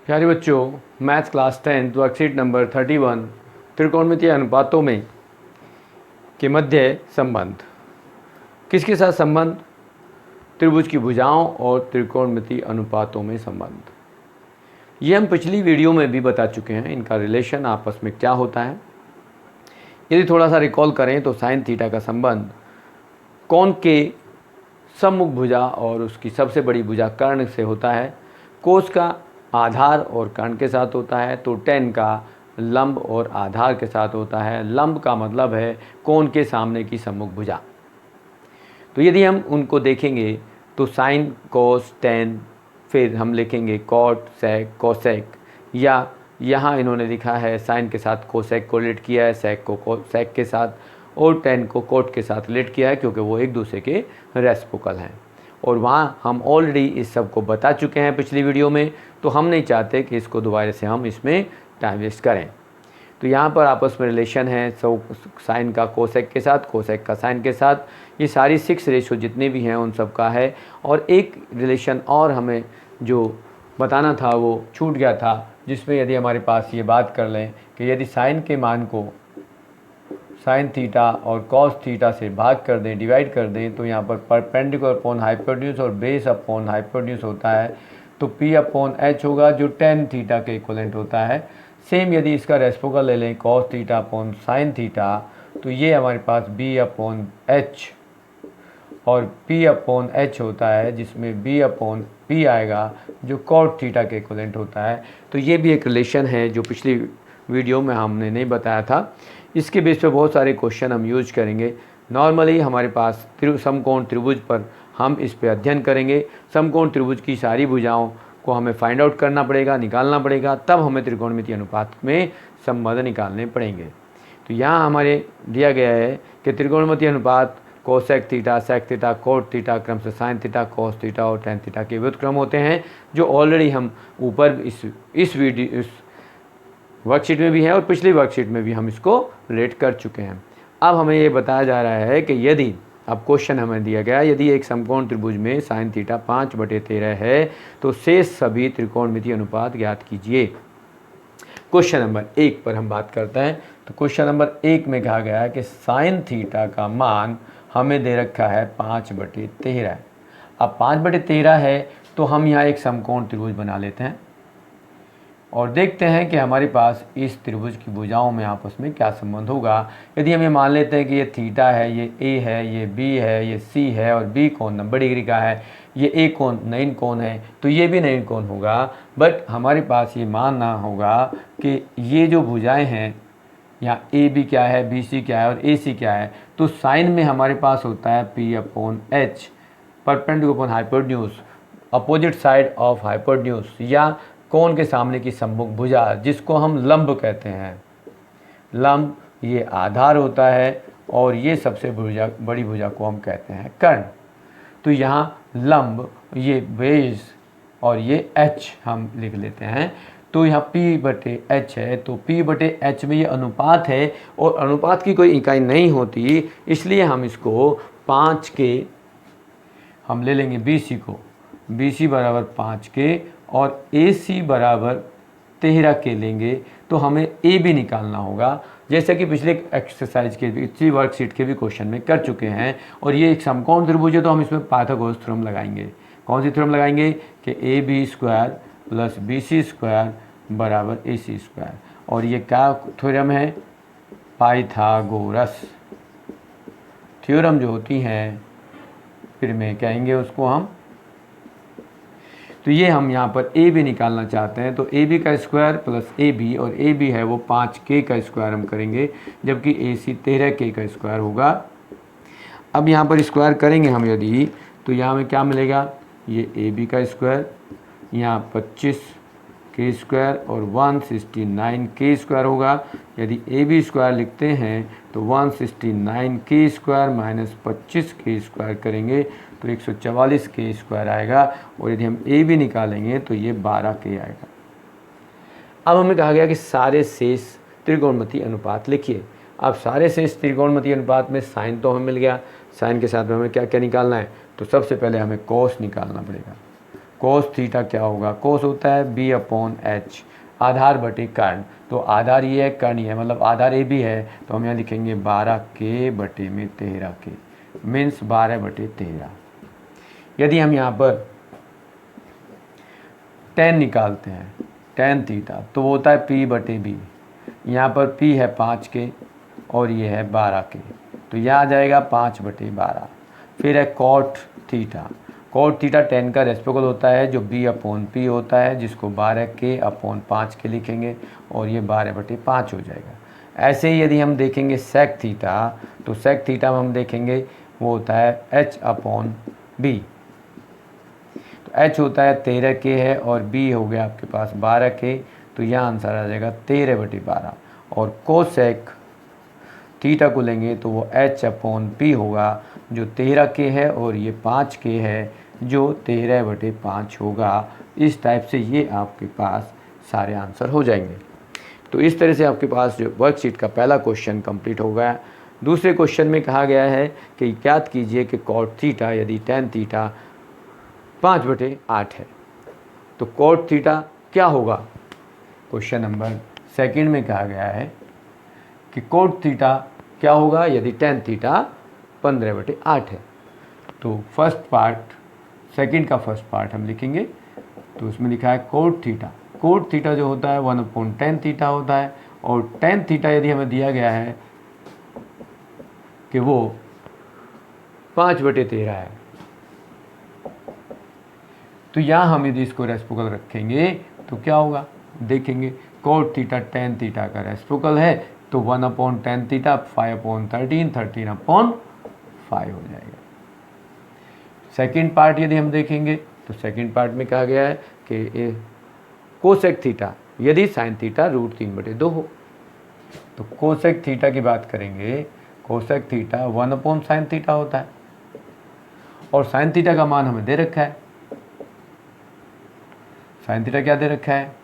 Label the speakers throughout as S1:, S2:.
S1: प्यारे बच्चों, maths class 10 worksheet number 31 त्रिकोणमितीय अनुपातों में के मध्य संबंध। किसके साथ संबंध? त्रिभुज की भुजाओं और त्रिकोणमितीय अनुपातों में संबंध। ये हम पिछली वीडियो में भी बता चुके हैं, इनका रिलेशन आपस में क्या होता है। यदि थोड़ा सा रिकॉल करें तो साइन थीटा का संबंध कोण के सम्मुख भुजा और उसकी सबसे बड़ी भुजा कर्ण से होता है। कोस का आधार और कर्ण के साथ होता है, तो टेन का लंब और आधार के साथ होता है। लंब का मतलब है कोण के सामने की सम्मुख भुजा। तो यदि हम उनको देखेंगे तो साइन कोस टेन, फिर हम लिखेंगे कॉट सेक कोसेक, या यहाँ इन्होंने लिखा है साइन के साथ कोसेक को रिलेट किया है, सेक को सेक के साथ, और टेन को कोट के साथ रिलेट किया है, क्योंकि वो एक दूसरे के रेसिप्रोकल हैं। और वहाँ हम ऑलरेडी इस सब को बता चुके हैं पिछली वीडियो में, तो हम नहीं चाहते कि इसको दोबारा से हम इसमें टाइम वेस्ट करें। तो यहाँ पर आपस में रिलेशन है साइन का कोसेक के साथ, कोसेक का साइन के साथ। ये सारी 6 रेशो जितने भी हैं उन सब का है। और एक रिलेशन और हमें जो बताना था वो छूट गया था, जिसमें यदि हमारे पास ये बात कर लें कि यदि साइन के मान को साइन थीटा और कॉस थीटा से भाग कर दें, डिवाइड कर दें, तो यहाँ पर परपेंडिकुलर अपॉन हाइपोटेन्यूज और बेस अपॉन हाइपोटेन्यूज होता है, तो P अपॉन H होगा जो टेन थीटा के इक्वलेंट होता है। सेम यदि इसका रेसिप्रोकल ले लें cos theta upon sine theta, तो ये हमारे पास B अपॉन H और P अपॉन H होता है, जिसमें B अपॉन P आएगा जो कॉट थीटा के इक्वलेंट होता है। तो ये भी एक रिलेशन है जो पिछली वीडियो में हमने नहीं बताया था। इसके बेस पे बहुत सारे क्वेश्चन हम यूज करेंगे। नॉर्मली हमारे पास समकोण त्रिभुज पर हम इस पे अध्ययन करेंगे। समकोण त्रिभुज की सारी भुजाओं को हमें फाइंड आउट करना पड़ेगा, निकालना पड़ेगा, तब हमें त्रिकोणमितीय अनुपात में संबंध निकालने पड़ेंगे। तो यहाँ हमारे दिया गया है कि त्रिकोणमितीय अनुपात cosec theta, sec theta, cot theta क्रम से साइन थीटा, कोस थीटा और टेन थीटा के व्युत्क्रम होते हैं, जो ऑलरेडी हम ऊपर इस वर्कशीट में भी है और पिछली वर्कशीट में भी हम इसको रिलेट कर चुके हैं। अब हमें ये बताया जा रहा है कि यदि, अब क्वेश्चन हमें दिया गया, यदि एक समकोण त्रिभुज में साइन थीटा 5/13 है तो शेष सभी त्रिकोणमितीय अनुपात ज्ञात कीजिए। क्वेश्चन नंबर 1 पर हम बात करते हैं। तो क्वेश्चन नंबर 1 में कहा गया है कि साइन थीटा का मान हमें दे रखा है 5/13। अब 5/13 है तो हम यहाँ एक समकोण त्रिभुज बना लेते हैं और देखते हैं कि हमारे पास इस त्रिभुज की भुजाओं में आपस में क्या संबंध होगा। यदि हम ये मान लेते हैं कि ये थीटा है, ये ए है, ये बी है, ये सी है और बी कोण 90 डिग्री का है, ये ए कोण 9 कोण है, तो ये भी 9 कोण होगा। बट हमारे पास ये मानना होगा कि ये जो भुजाएं हैं, यहाँ ए बी क्या है, बी सी क्या है और ए सी क्या है, तो साइन में हमारे पास होता है P upon H, perpendicular upon hypotenuse, opposite side of hypotenuse, या कोण के सामने की सम्मुख भुजा, जिसको हम लंब कहते हैं। लंब ये आधार होता है और ये सबसे बड़ी भुजा को हम कहते हैं कर्ण। तो यहाँ लंब ये बेस और ये H हम लिख लेते हैं। तो यहाँ P/H है, तो P/H में ये अनुपात है और अनुपात की कोई इकाई नहीं होती, इसलिए हम इसको 5 के हम ले लेंगे BC को, BC बराबर 5 के और AC बराबर 13 के लेंगे, तो हमें A भी निकालना होगा, जैसे कि पिछले एक्सरसाइज के पिछली वर्कशीट के भी क्वेश्चन में कर चुके हैं। और ये एक समकोण त्रिभुज है, तो हम इसमें पाइथागोरस थ्योरम लगाएंगे। कौन सी थ्योरम लगाएंगे कि AB² + BC² बराबर AC²। और ये क्या थ्योरम है? पाइथागोरस थ्योरम जो होती हैं, फिर में कहेंगे उसको हम। तो ये हम यहाँ पर ए बी निकालना चाहते हैं, तो ए बी का स्क्वायर प्लस ए बी, और ए बी है वो 5K का स्क्वायर हम करेंगे, जबकि ए सी 13K का स्क्वायर होगा। अब यहाँ पर स्क्वायर करेंगे हम यदि, तो यहाँ में क्या मिलेगा, ये ए बी का स्क्वायर, यहाँ 25K स्क्वायर और 169K स्क्वायर होगा। यदि ए बी स्क्वायर लिखते हैं तो 169K square minus 25K square करेंगे तो 144K स्क्वायर आएगा। और यदि हम ए बी निकालेंगे तो ये 12K आएगा। अब हमें कहा गया कि सारे शेष त्रिकोणमितीय अनुपात लिखिए। अब सारे शेष त्रिकोणमितीय अनुपात में साइन तो हमें मिल गया, साइन के साथ में हमें क्या क्या निकालना है, तो सबसे पहले हमें कॉस निकालना पड़ेगा। कोस थीटा क्या होगा, कोस होता है बी अपॉन एच, आधार बटे कर्ण, तो आधार ये है कर्ण ये है, मतलब आधार ए बी है, तो हम यहाँ लिखेंगे 12k बटे में 13k, मीन्स 12/13। यदि हम यहाँ पर tan निकालते हैं, tan थीटा, तो वो होता है p बटे बी, यहाँ पर p है 5k और ये है 12k, तो यह आ जाएगा 5/12। फिर है cot theta, cot theta tan का रेसिप्रोकल होता है जो b अपॉन p होता है, जिसको 12k अपॉन 5k लिखेंगे और ये 12/5 हो जाएगा। ऐसे ही यदि हम देखेंगे सेक थीटा, तो सेक थीटा में हम देखेंगे वो होता है h अपॉन b, तो h होता है 13k है और b हो गया आपके पास 12k, तो यह आंसर आ जाएगा 13/12। और कोसेक थीटा को लेंगे तो वो h अपॉन p होगा जो 13k है और ये 5k है जो 13/5 होगा। इस टाइप से ये आपके पास सारे आंसर हो जाएंगे। तो इस तरह से आपके पास जो वर्कशीट का पहला क्वेश्चन कंप्लीट हो गया। दूसरे क्वेश्चन में कहा गया है कि ज्ञात कीजिए कि कॉट थीटा यदि tan थीटा 5/8 है, तो कॉट थीटा क्या होगा। क्वेश्चन नंबर सेकंड में कहा गया है कि कॉट थीटा क्या होगा यदि tan थीटा 15/8 है। तो फर्स्ट पार्ट, सेकंड का फर्स्ट पार्ट हम लिखेंगे, तो उसमें लिखा है कॉट थीटा, कॉट थीटा जो होता है 1/tan थीटा होता है, और tan थीटा यदि हमें दिया गया है कि वो 5/13 है, तो यहाँ हम यदि इसको रेसिप्रोकल रखेंगे तो क्या होगा, देखेंगे कॉट थीटा tan थीटा का रेसिप्रोकल है, तो 1/tan थीटा 5/13, 13/5 हो जाएगा। सेकंड पार्ट यदि हम देखेंगे तो सेकंड पार्ट में कहा गया है कि कोसेक थीटा यदि साइन थीटा √3/2 हो, तो कोसेक थीटा की बात करेंगे, कोसेक थीटा 1/sin थीटा होता है और साइन थीटा का मान हमें दे रखा है। साइन थीटा क्या दे रखा है,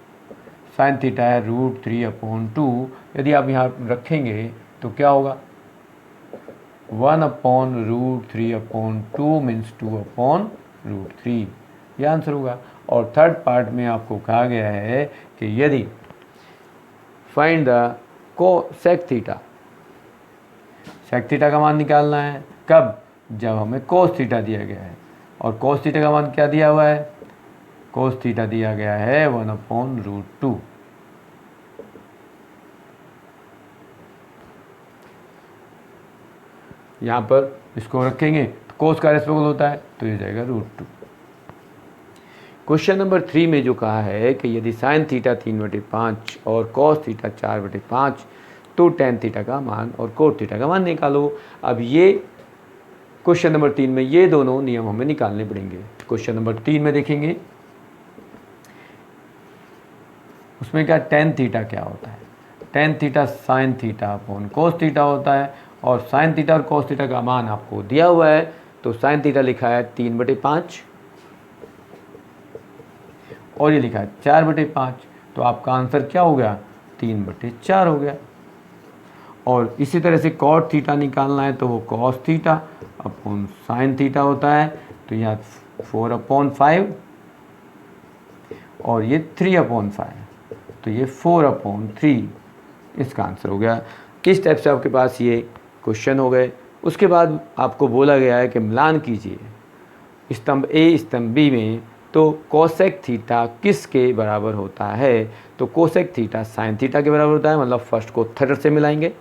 S1: साइन थीटा है √3/2। यदि आप यहाँ रखेंगे तो क्या होगा, 1/√3/2 मीन्स 2/√3, यह आंसर होगा। और थर्ड पार्ट में आपको कहा गया है कि यदि find the cosec theta, sec theta का मान निकालना है कब, जब हमें कोस थीटा दिया गया है, और कोस थीटा का मान क्या दिया हुआ है, कोस थीटा दिया गया है 1/√2। यहाँ पर इसको रखेंगे तो कोस का रेसिप्रोकल होता है, तो ये जाएगा √2। क्वेश्चन नंबर 3 में जो कहा है कि यदि साइन थीटा 3/5 और कॉस थीटा 4/5, तो tan थीटा का मान और कोट थीटा का मान निकालो। अब ये क्वेश्चन नंबर 3 में ये दोनों नियम हमें निकालने पड़ेंगे। क्वेश्चन नंबर 3 में देखेंगे उसमें क्या, tan थीटा क्या होता है, tan theta sine theta upon cos theta होता है, और साइन थीटा और कोस थीटा का मान आपको दिया हुआ है, तो साइन थीटा लिखा है 3/5 और ये लिखा है 4/5, तो आपका आंसर क्या हो गया, 3/4 हो गया। और इसी तरह से कॉट थीटा निकालना है तो वो cos theta upon sine theta होता है, तो यहाँ 4/5 और ये 3/5, तो ये 4/3 इसका आंसर हो गया। किस टाइप से आपके पास ये क्वेश्चन हो गए। उसके बाद आपको बोला गया है कि मिलान कीजिए स्तंभ ए स्तंभ बी में, तो कोसेक थीटा किसके बराबर होता है, तो कोसेक थीटा साइन थीटा के बराबर होता है, मतलब फर्स्ट को थर्ड से मिलाएंगे।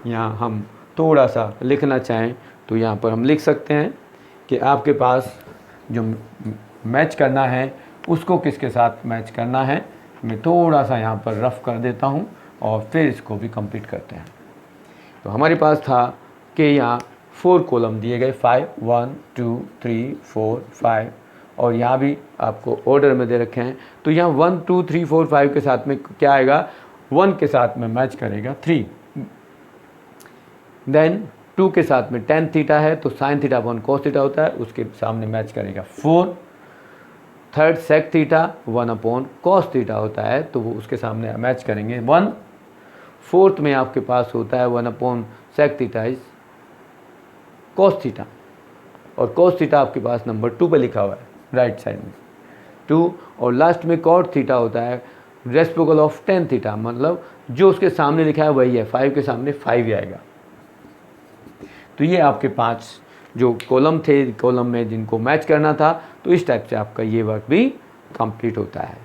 S1: यहाँ हम थोड़ा सा लिखना चाहें तो यहाँ पर हम लिख सकते हैं कि आपके पास जो मैच करना है उसको किसके साथ मैच करना है। मैं थोड़ा सा यहाँ पर रफ कर देता हूँ और फिर इसको भी कंप्लीट करते हैं। तो हमारे पास था कि यहाँ 4 कॉलम दिए गए, 5 1 2 3 4 5, और यहाँ भी आपको ऑर्डर में दे रखे हैं। तो यहाँ 1 2 3 4 5 के साथ में क्या आएगा, 1 के साथ में मैच करेगा 3, देन 2 के साथ में tan थीटा है तो sine theta upon cos theta होता है, उसके सामने मैच करेगा 4। Third sec theta 1/cos theta होता है, तो वो उसके सामने मैच करेंगे 1। फोर्थ में आपके पास होता है 1/sec theta is cos theta, और cos थीटा आपके पास नंबर 2 पे लिखा हुआ है राइट साइड में। 2 और लास्ट में cot थीटा होता है रेसिप्रोकल ऑफ tan थीटा, मतलब जो उसके सामने लिखा है वही है, 5 के सामने 5 ही आएगा। तो ये आपके 5 जो कॉलम थे, कॉलम में जिनको मैच करना था, तो इस टाइप से आपका ये वर्क भी कंप्लीट होता है।